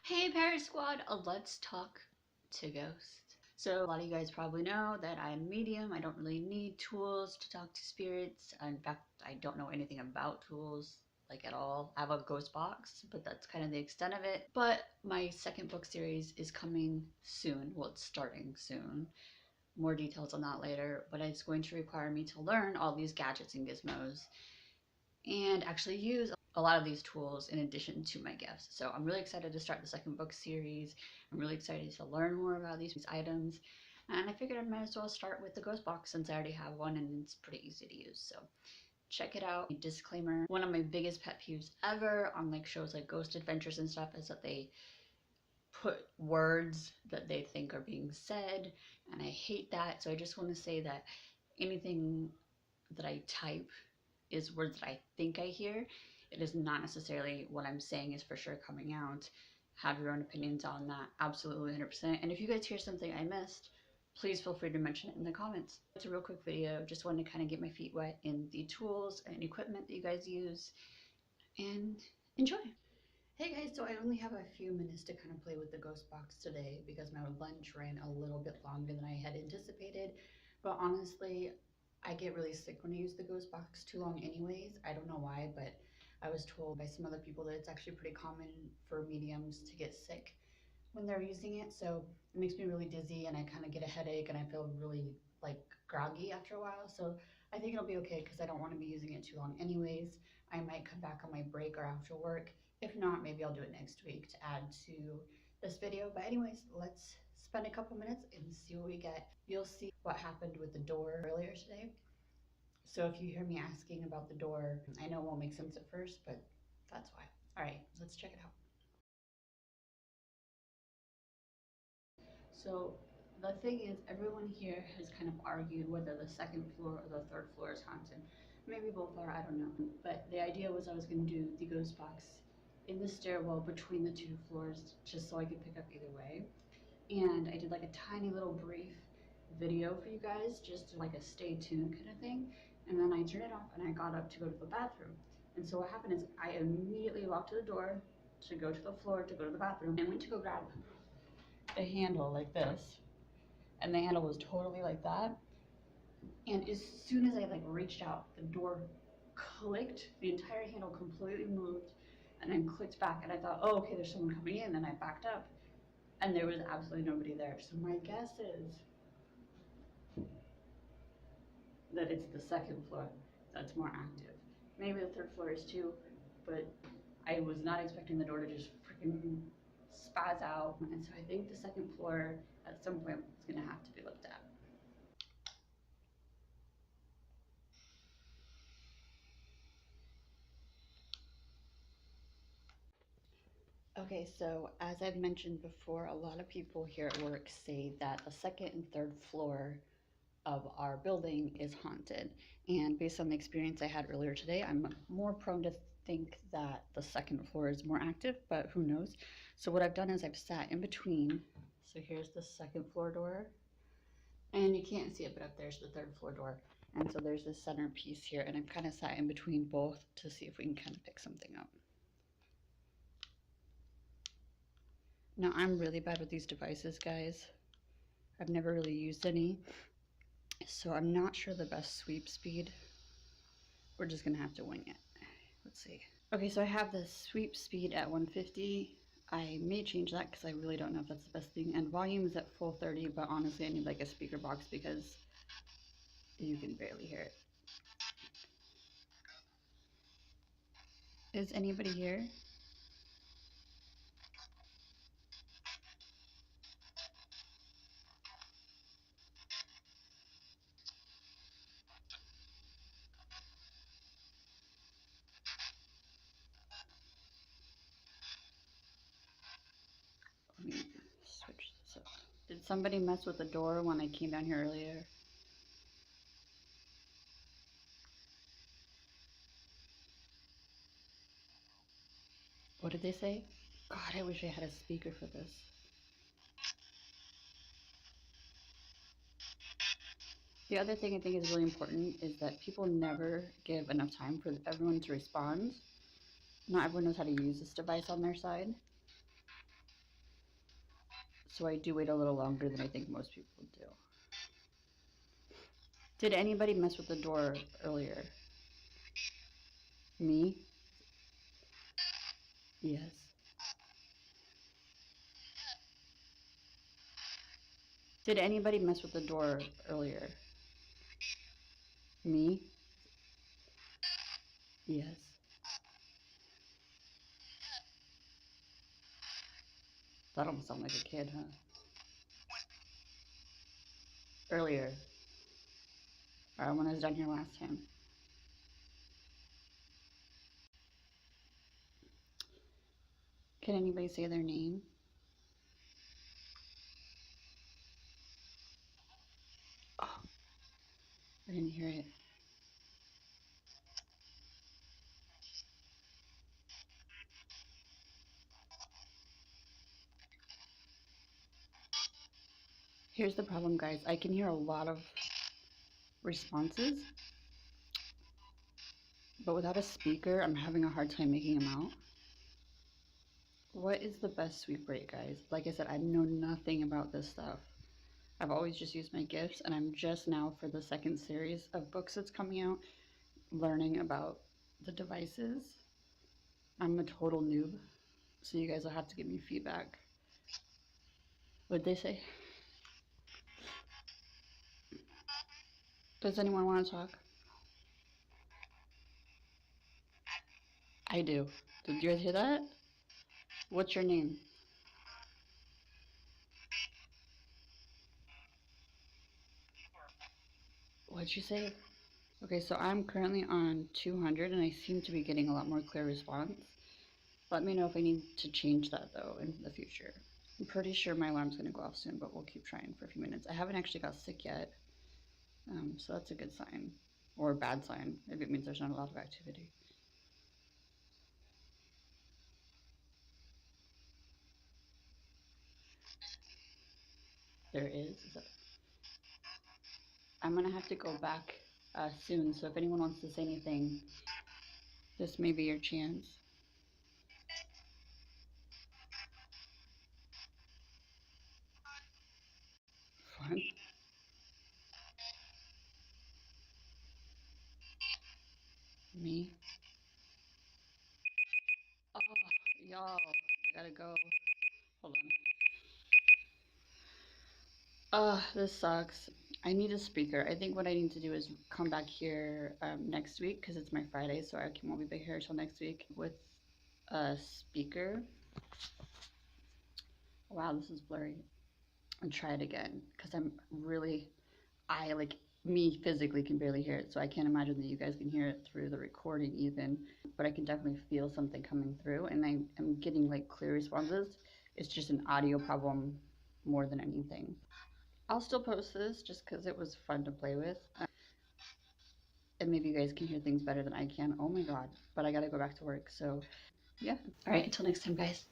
Hey Paris Squad, let's talk to ghosts. So a lot of you guys probably know that I'm medium. I don't really need tools to talk to spirits. In fact, I don't know anything about tools like at all. I have a ghost box, but that's kind of the extent of it. But my second book series is coming soon. Well, it's starting soon. More details on that later, but it's going to require me to learn all these gadgets and gizmos and actually use a lot of these tools in addition to my gifts. So I'm really excited to start the second book series. I'm really excited to learn more about these items. And I figured I might as well start with the ghost box since I already have one and it's pretty easy to use. So check it out. Disclaimer, one of my biggest pet peeves ever on like shows like Ghost Adventures and stuff is that they put words that they think are being said, and I hate that. So I just want to say that anything that I type is words that I think I hear. It is not necessarily what I'm saying is for sure coming out. Have your own opinions on that, absolutely 100%. And if you guys hear something I missed, please feel free to mention it in the comments. It's a real quick video, just wanted to kind of get my feet wet in the tools and equipment that you guys use, and enjoy. Hey guys, so I only have a few minutes to kind of play with the ghost box today because my lunch ran a little bit longer than I had anticipated. But honestly, I get really sick when I use the ghost box too long anyways. I don't know why, but I was told by some other people that it's actually pretty common for mediums to get sick when they're using it. So it makes me really dizzy and I kind of get a headache and I feel really like groggy after a while. So I think it'll be okay because I don't want to be using it too long anyways. I might come back on my break or after work. If not, maybe I'll do it next week to add to this video. But anyways, let's spend a couple minutes and see what we get. You'll see what happened with the door earlier today. So if you hear me asking about the door, I know it won't make sense at first, but that's why. All right, let's check it out. So the thing is, everyone here has kind of argued whether the second floor or the third floor is haunted. Maybe both are, I don't know. But the idea was I was going to do the ghost box in the stairwell between the two floors just so I could pick up either way. And I did like a tiny little brief video for you guys, just like a stay tuned kind of thing. And then I turned it off and I got up to go to the bathroom. And so what happened is I immediately walked to the door to go to the floor to go to the bathroom and went to go grab the handle like this, and the handle was totally like that. And as soon as I like reached out, the door clicked, the entire handle completely moved, and then clicked back. And I thought, oh, okay, there's someone coming in. And I backed up, and there was absolutely nobody there. So my guess is that it's the second floor that's more active. Maybe the third floor is too, but I was not expecting the door to just freaking spaz out. And so I think the second floor at some point is gonna have to be looked at. Okay, so as I've mentioned before, a lot of people here at work say that the second and third floor of our building is haunted. And based on the experience I had earlier today, I'm more prone to think that the second floor is more active, but who knows? So what I've done is I've sat in between. So here's the second floor door, and you can't see it, but up there's the third floor door. And so there's this center piece here, and I've kind of sat in between both to see if we can kind of pick something up. Now, I'm really bad with these devices, guys. I've never really used any, so I'm not sure the best sweep speed. We're just gonna have to wing it. Let's see. Okay, so I have the sweep speed at 150. I may change that because I really don't know if that's the best thing. And volume is at full 30, but honestly I need like a speaker box because you can barely hear it. Is anybody here? Let me switch this up. Did somebody mess with the door when I came down here earlier? What did they say? God, I wish I had a speaker for this. The other thing I think is really important is that people never give enough time for everyone to respond. Not everyone knows how to use this device on their side. So I do wait a little longer than I think most people do. Did anybody mess with the door earlier? Me? Yes. Did anybody mess with the door earlier? Me? Yes. That almost sounded like a kid, huh? Earlier. When I was down here last time. Can anybody say their name? Oh, I didn't hear it. Here's the problem, guys. I can hear a lot of responses, but without a speaker, I'm having a hard time making them out. What is the best sweep rate, guys? Like I said, I know nothing about this stuff. I've always just used my gifts, and I'm just now, for the second series of books that's coming out, learning about the devices. I'm a total noob, so you guys will have to give me feedback. What'd they say? Does anyone want to talk? I do. Did you guys hear that? What's your name? What'd you say? Okay, so I'm currently on 200 and I seem to be getting a lot more clear response. Let me know if I need to change that though in the future. I'm pretty sure my alarm's gonna go off soon, but we'll keep trying for a few minutes. I haven't actually got sick yet, so that's a good sign. Or a bad sign, if it means there's not a lot of activity. There is? I'm gonna have to go back soon, so if anyone wants to say anything, this may be your chance. Fun. Me? Oh, y'all, I gotta go. Hold on. This sucks. I need a speaker. I think what I need to do is come back here next week because it's my Friday, so I won't be back here until next week with a speaker. Wow, this is blurry. And try it again because I like me physically can barely hear it, so I can't imagine that you guys can hear it through the recording even. But I can definitely feel something coming through, and I am getting like clear responses. It's just an audio problem more than anything. I'll still post this just because it was fun to play with. And maybe you guys can hear things better than I can. Oh my god. But I gotta go back to work, so yeah. Alright, until next time, guys.